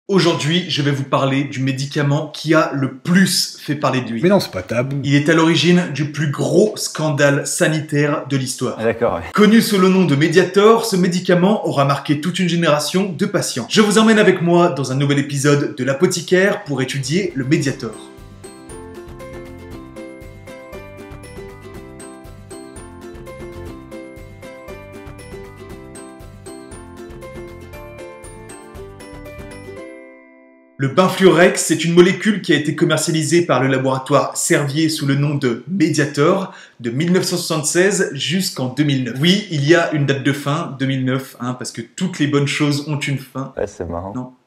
Aujourd'hui, je vais vous parler du médicament qui a le plus fait parler de lui. Mais non, c'est pas tabou. Il est à l'origine du plus gros scandale sanitaire de l'histoire. Ah, d'accord, ouais. Connu sous le nom de Mediator, ce médicament aura marqué toute une génération de patients. Je vous emmène avec moi dans un nouvel épisode de l'apothicaire pour étudier le Mediator. Le Benfluorex, c'est une molécule qui a été commercialisée par le laboratoire Servier sous le nom de Mediator de 1976 jusqu'en 2009. Oui, il y a une date de fin, 2009, parce que toutes les bonnes choses ont une fin. Ouais, c'est marrant.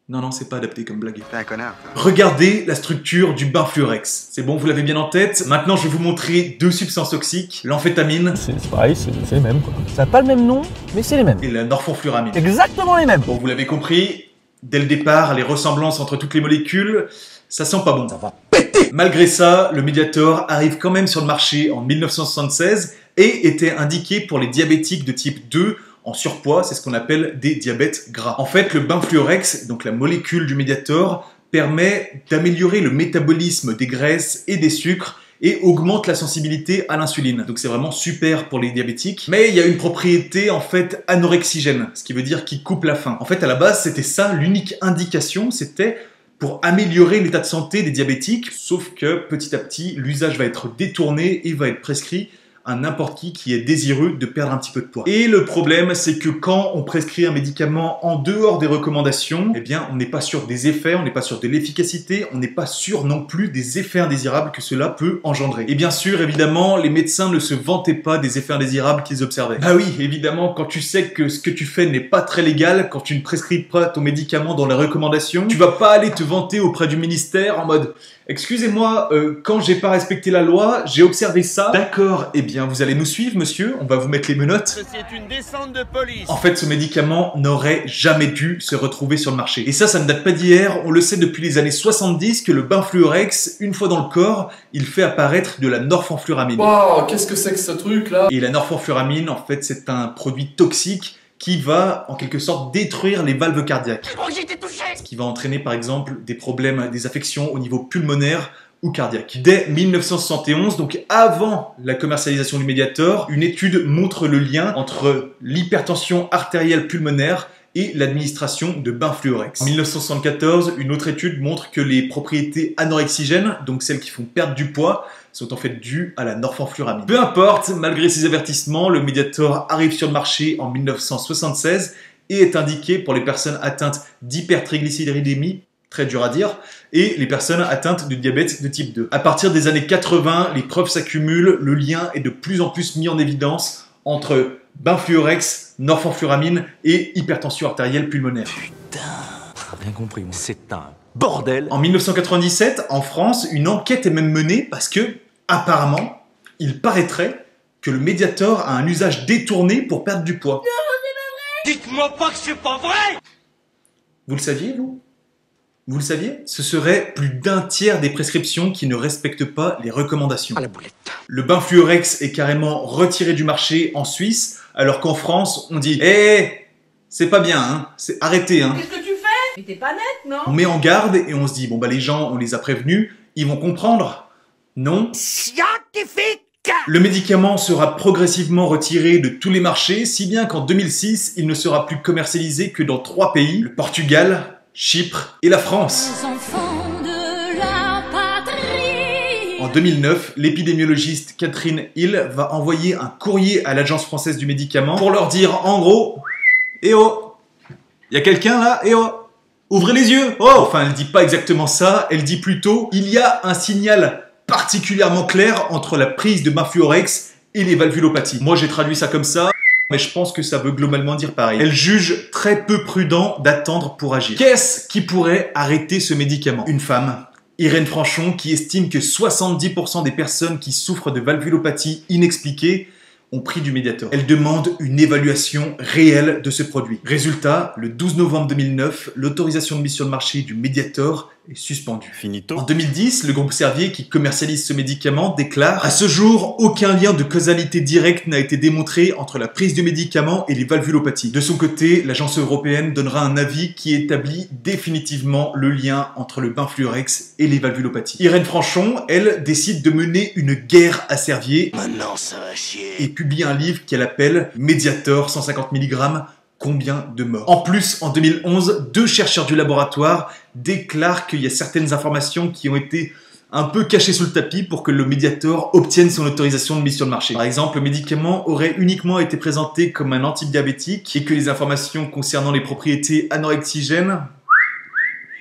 Non, c'est pas adapté comme blague. T'es un connard. Regardez la structure du Benfluorex. C'est bon, vous l'avez bien en tête. Maintenant, je vais vous montrer deux substances toxiques, l'amphétamine C'est pareil, c'est les mêmes quoi. Ça n'a pas le même nom, mais c'est les mêmes. et la norfenfluramine. Exactement les mêmes. Bon, vous l'avez compris, dès le départ, les ressemblances entre toutes les molécules, ça sent pas bon. Ça va péter. Malgré ça, le Mediator arrive quand même sur le marché en 1976 et était indiqué pour les diabétiques de type 2 en surpoids, c'est ce qu'on appelle des diabètes gras. En fait, le Benfluorex, donc la molécule du Mediator, permet d'améliorer le métabolisme des graisses et des sucres et augmente la sensibilité à l'insuline. Donc c'est vraiment super pour les diabétiques. Mais il y a une propriété en fait anorexigène, ce qui veut dire qu'il coupe la faim. En fait à la base c'était ça, l'unique indication c'était pour améliorer l'état de santé des diabétiques, sauf que petit à petit l'usage va être détourné et va être prescrit à n'importe qui est désireux de perdre un petit peu de poids. Et le problème, c'est que quand on prescrit un médicament en dehors des recommandations, eh bien, on n'est pas sûr des effets, on n'est pas sûr de l'efficacité, on n'est pas sûr non plus des effets indésirables que cela peut engendrer. Et bien sûr, évidemment, les médecins ne se vantaient pas des effets indésirables qu'ils observaient. Ah oui, évidemment, quand tu sais que ce que tu fais n'est pas très légal, quand tu ne prescris pas ton médicament dans les recommandations, tu vas pas aller te vanter auprès du ministère en mode « Excusez-moi, quand j'ai pas respecté la loi, j'ai observé ça. » D'accord, eh bien, vous allez nous suivre, monsieur, on va vous mettre les menottes. C'est une descente de police. En fait, ce médicament n'aurait jamais dû se retrouver sur le marché. Et ça ne date pas d'hier, on le sait depuis les années 70 que le Benfluorex, une fois dans le corps, il fait apparaître de la norfenfluramine. Waouh, qu'est-ce que c'est que ce truc là? Et la norfenfluramine, en fait, c'est un produit toxique qui va, en quelque sorte, détruire les valves cardiaques. Ce qui va entraîner, par exemple, des problèmes, des affections au niveau pulmonaire ou cardiaque. Dès 1971, donc avant la commercialisation du Mediator, une étude montre le lien entre l'hypertension artérielle pulmonaire et l'administration de Benfluorex. En 1974, une autre étude montre que les propriétés anorexigènes, donc celles qui font perdre du poids, sont en fait dues à la norfenfluramine. Peu importe, malgré ces avertissements, le Mediator arrive sur le marché en 1976 et est indiqué pour les personnes atteintes d'hypertriglycéridémie, très dur à dire, et les personnes atteintes de diabète de type 2. À partir des années 80, les preuves s'accumulent, le lien est de plus en plus mis en évidence entre Benfluorex, norfenfluramine et hypertension artérielle pulmonaire. J'ai rien compris, moi. C'est un bordel. En 1997, en France, une enquête est même menée parce que, apparemment, il paraîtrait que le Mediator a un usage détourné pour perdre du poids. Dites-moi pas que c'est pas vrai. Vous le saviez, vous ? Vous le saviez ? Ce serait plus d'un tiers des prescriptions qui ne respectent pas les recommandations. À la boulette. Le Benfluorex est carrément retiré du marché en Suisse, alors qu'en France, on dit « Eh, c'est pas bien, c'est arrêté, hein !» Qu'est-ce que tu fais? Mais t'es pas net, non? On met en garde et on se dit « Bon bah les gens, on les a prévenus, ils vont comprendre. » Non. Scientifique. Le médicament sera progressivement retiré de tous les marchés, si bien qu'en 2006, il ne sera plus commercialisé que dans 3 pays, le Portugal, Chypre et la France. Les enfants de la patrie. En 2009, l'épidémiologiste Catherine Hill va envoyer un courrier à l'Agence française du médicament pour leur dire en gros « Eh oh, y a quelqu'un là? Eh oh, ouvrez les yeux! Oh !» Enfin, elle dit pas exactement ça, elle dit plutôt « Il y a un signal particulièrement clair entre la prise de Benfluorex et les valvulopathies. » Moi, j'ai traduit ça comme ça, mais je pense que ça veut globalement dire pareil. Elle juge très peu prudent d'attendre pour agir. Qu'est-ce qui pourrait arrêter ce médicament? Une femme, Irène Franchon, qui estime que 70% des personnes qui souffrent de valvulopathie inexpliquée ont pris du Mediator. Elle demande une évaluation réelle de ce produit. Résultat, le 12 novembre 2009, l'autorisation de mise sur le marché du Mediator est suspendu. Finito. En 2010, le groupe Servier qui commercialise ce médicament déclare « À ce jour, aucun lien de causalité directe n'a été démontré entre la prise du médicament et les valvulopathies. » De son côté, l'agence européenne donnera un avis qui établit définitivement le lien entre le Benfluorex et les valvulopathies. Irène Franchon, elle, décide de mener une guerre à Servier. Maintenant, ça va chier. Et publie un livre qu'elle appelle « Mediator 150 mg ». Combien de morts? En plus, en 2011, 2 chercheurs du laboratoire déclarent qu'il y a certaines informations qui ont été un peu cachées sous le tapis pour que le Mediator obtienne son autorisation de mise sur le marché. Par exemple, le médicament aurait uniquement été présenté comme un antidiabétique et que les informations concernant les propriétés anorexigènes,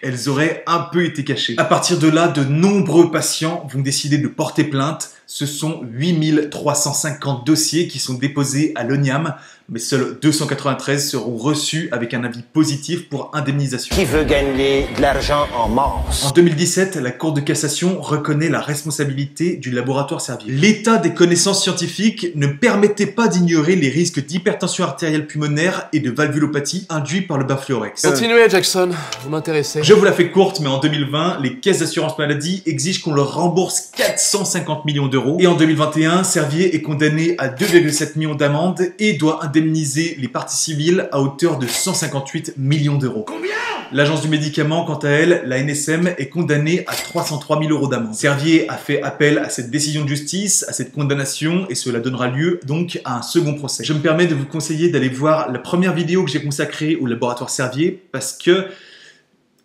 elles auraient un peu été cachées. À partir de là, de nombreux patients vont décider de porter plainte. Ce sont 8350 dossiers qui sont déposés à l'ONIAM, mais seuls 293 seront reçus avec un avis positif pour indemnisation. Qui veut gagner de l'argent en masse? En 2017, la Cour de cassation reconnaît la responsabilité du laboratoire Servier. L'état des connaissances scientifiques ne permettait pas d'ignorer les risques d'hypertension artérielle pulmonaire et de valvulopathie induits par le Benfluorex. Continuez, Jackson, vous m'intéressez. Je vous la fais courte, mais en 2020, les caisses d'assurance maladie exigent qu'on leur rembourse 450 millions d'euros. Et en 2021, Servier est condamné à 2,7 millions d'amendes et doit indemniser les parties civiles à hauteur de 158 millions d'euros. Combien? L'agence du médicament, quant à elle, la NSM, est condamnée à 303 000 euros d'amende. Servier a fait appel à cette décision de justice, à cette condamnation, et cela donnera lieu donc à un second procès. Je me permets de vous conseiller d'aller voir la première vidéo que j'ai consacrée au laboratoire Servier, parce que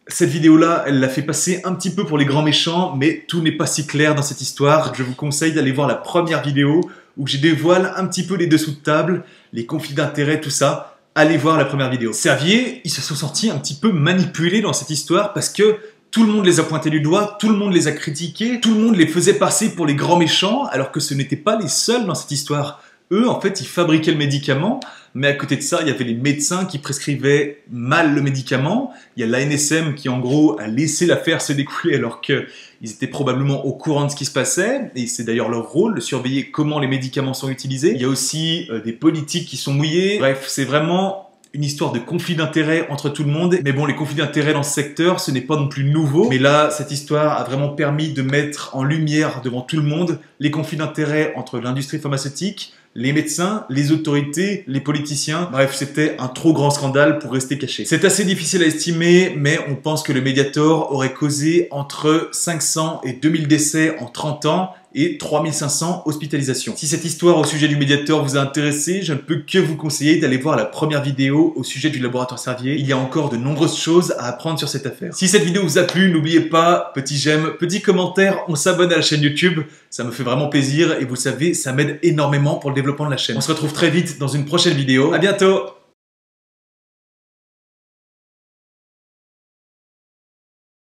cette vidéo-là, elle l'a fait passer un petit peu pour les grands méchants, mais tout n'est pas si clair dans cette histoire. Je vous conseille d'aller voir la première vidéo où je dévoile un petit peu les dessous de table, les conflits d'intérêts, tout ça. Allez voir la première vidéo. Servier, ils se sont sentis un petit peu manipulés dans cette histoire parce que tout le monde les a pointés du doigt, tout le monde les a critiqués, tout le monde les faisait passer pour les grands méchants, alors que ce n'étaient pas les seuls dans cette histoire. Eux, en fait, ils fabriquaient le médicament, mais à côté de ça, il y avait les médecins qui prescrivaient mal le médicament. Il y a l'ANSM qui, en gros, a laissé l'affaire se découler alors qu'ils étaient probablement au courant de ce qui se passait. Et c'est d'ailleurs leur rôle de surveiller comment les médicaments sont utilisés. Il y a aussi des politiques qui sont mouillés. Bref, c'est vraiment une histoire de conflit d'intérêts entre tout le monde. Mais bon, les conflits d'intérêts dans ce secteur, ce n'est pas non plus nouveau. Mais là, cette histoire a vraiment permis de mettre en lumière devant tout le monde les conflits d'intérêts entre l'industrie pharmaceutique, les médecins, les autorités, les politiciens. Bref, c'était un trop grand scandale pour rester caché. C'est assez difficile à estimer, mais on pense que le Mediator aurait causé entre 500 et 2000 décès en 30 ans et 3500 hospitalisations. Si cette histoire au sujet du Mediator vous a intéressé, je ne peux que vous conseiller d'aller voir la première vidéo au sujet du laboratoire Servier. Il y a encore de nombreuses choses à apprendre sur cette affaire. Si cette vidéo vous a plu, n'oubliez pas, petit j'aime, petit commentaire, on s'abonne à la chaîne YouTube. Ça me fait vraiment plaisir et vous savez, ça m'aide énormément pour le développement de la chaîne. On se retrouve très vite dans une prochaine vidéo. À bientôt!